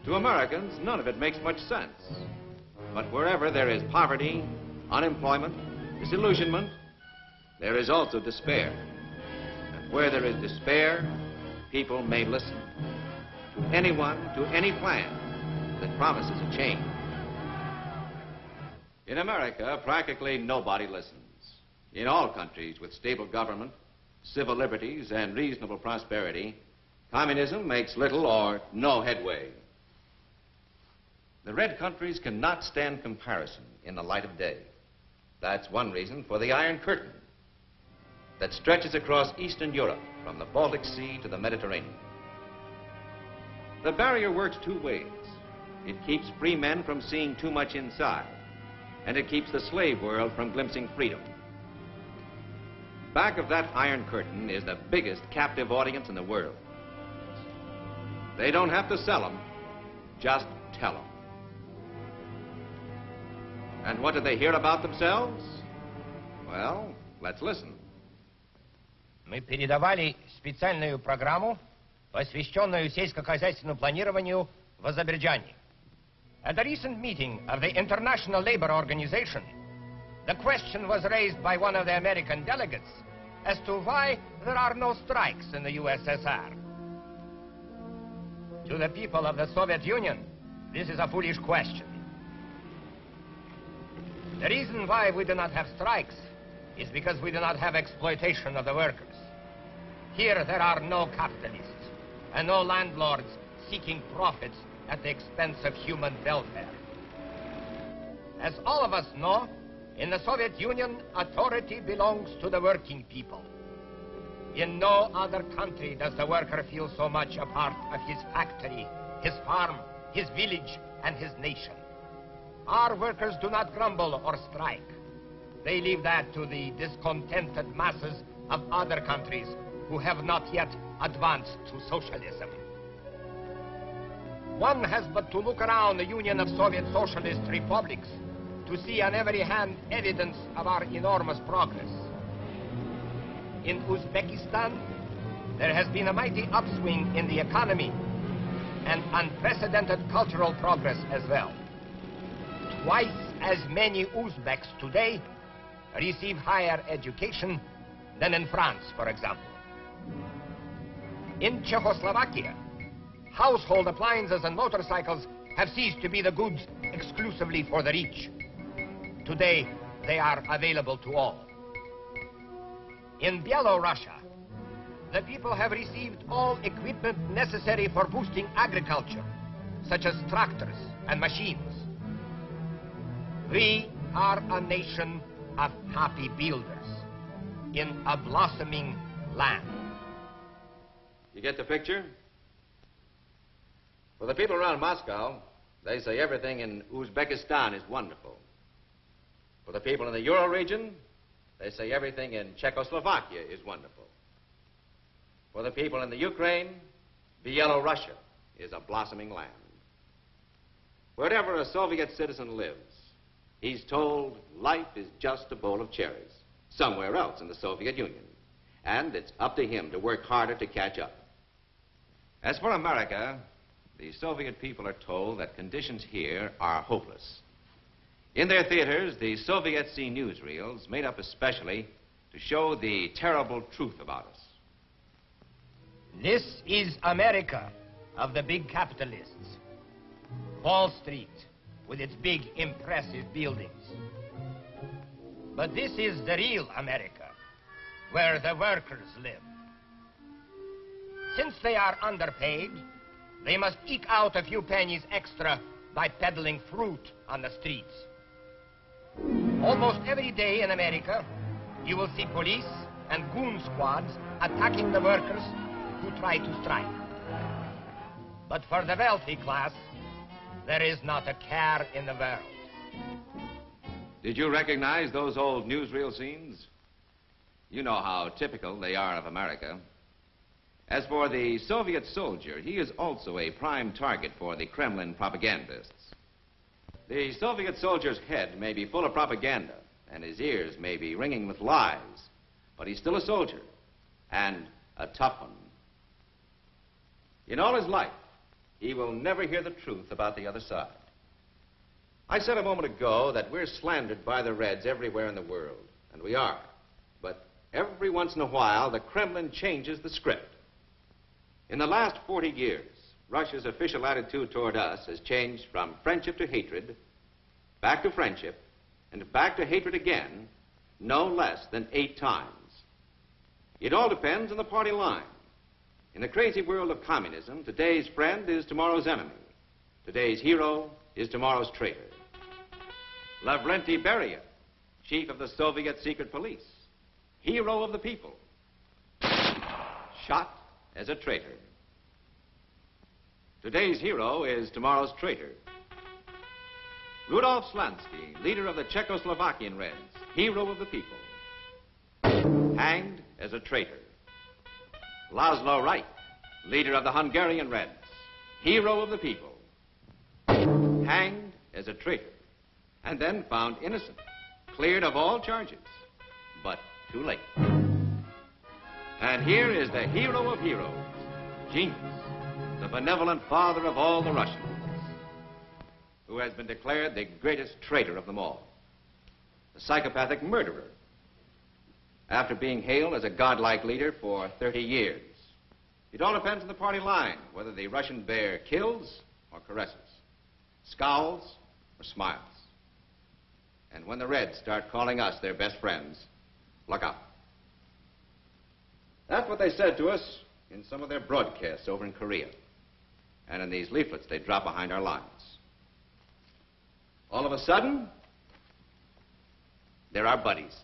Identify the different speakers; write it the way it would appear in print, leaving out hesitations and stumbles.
Speaker 1: To Americans, none of it makes much sense. But wherever there is poverty, unemployment, disillusionment, there is also despair. And where there is despair, people may listen to anyone, to any plan that promises a change. In America, practically nobody listens. In all countries with stable government, civil liberties, and reasonable prosperity, communism makes little or no headway. The red countries cannot stand comparison in the light of day. That's one reason for the Iron Curtain that stretches across Eastern Europe from the Baltic Sea to the Mediterranean. The barrier works two ways. It keeps free men from seeing too much inside, and it keeps the slave world from glimpsing freedom. Back of that Iron Curtain is the biggest captive audience in the world. They don't have to sell them, just tell them. And what do they hear about themselves? Well, let's listen.
Speaker 2: Мы передавали специальную программу, посвященную сельскохозяйственному планированию в Азербайджане. At the recent meeting of the International Labor Organization, the question was raised by one of the American delegates as to why there are no strikes in the USSR. To the people of the Soviet Union, this is a foolish question. The reason why we do not have strikes is because we do not have exploitation of the workers. Here there are no capitalists and no landlords seeking profits at the expense of human welfare. As all of us know, in the Soviet Union, authority belongs to the working people. In no other country does the worker feel so much a part of his factory, his farm, his village, and his nation. Our workers do not grumble or strike. They leave that to the discontented masses of other countries who have not yet advanced to socialism. One has but to look around the Union of Soviet Socialist Republics to see on every hand evidence of our enormous progress. In Uzbekistan, there has been a mighty upswing in the economy and unprecedented cultural progress as well. Twice as many Uzbeks today receive higher education than in France, for example. In Czechoslovakia, household appliances and motorcycles have ceased to be the goods exclusively for the rich. Today, they are available to all. In Byelorussia, the people have received all equipment necessary for boosting agriculture, such as tractors and machines. We are a nation of happy builders in a blossoming land.
Speaker 1: You get the picture? For the people around Moscow, they say everything in Uzbekistan is wonderful. For the people in the Euro region, they say everything in Czechoslovakia is wonderful. For the people in the Ukraine, Byelorussia is a blossoming land. Wherever a Soviet citizen lives, he's told life is just a bowl of cherries somewhere else in the Soviet Union, and it's up to him to work harder to catch up. As for America, the Soviet people are told that conditions here are hopeless. In their theaters, the Soviets see newsreels made up especially to show the terrible truth about us.
Speaker 2: This is America of the big capitalists. Wall Street with its big, impressive buildings. But this is the real America, where the workers live. Since they are underpaid, they must eke out a few pennies extra by peddling fruit on the streets. Almost every day in America, you will see police and goon squads attacking the workers who try to strike. But for the wealthy class, there is not a care in the world.
Speaker 1: Did you recognize those old newsreel scenes? You know how typical they are of America. As for the Soviet soldier, he is also a prime target for the Kremlin propagandists. The Soviet soldier's head may be full of propaganda, and his ears may be ringing with lies, but he's still a soldier, and a tough one. In all his life, he will never hear the truth about the other side. I said a moment ago that we're slandered by the Reds everywhere in the world, and we are. But every once in a while, the Kremlin changes the script. In the last 40 years, Russia's official attitude toward us has changed from friendship to hatred, back to friendship, and back to hatred again, no less than 8 times. It all depends on the party line. In the crazy world of communism, today's friend is tomorrow's enemy. Today's hero is tomorrow's traitor. Lavrenti Beria, chief of the Soviet secret police, hero of the people, shot as a traitor. Today's hero is tomorrow's traitor. Rudolf Slansky, leader of the Czechoslovakian Reds, hero of the people, hanged as a traitor. Laszlo Reich, leader of the Hungarian Reds, hero of the people, hanged as a traitor, and then found innocent, cleared of all charges, but too late. And here is the hero of heroes, genius, the benevolent father of all the Russians, who has been declared the greatest traitor of them all, the psychopathic murderer, after being hailed as a godlike leader for 30 years. It all depends on the party line, whether the Russian bear kills or caresses, scowls or smiles. And when the Reds start calling us their best friends, look out. That's what they said to us in some of their broadcasts over in Korea, and in these leaflets they drop behind our lines. All of a sudden, they're our buddies.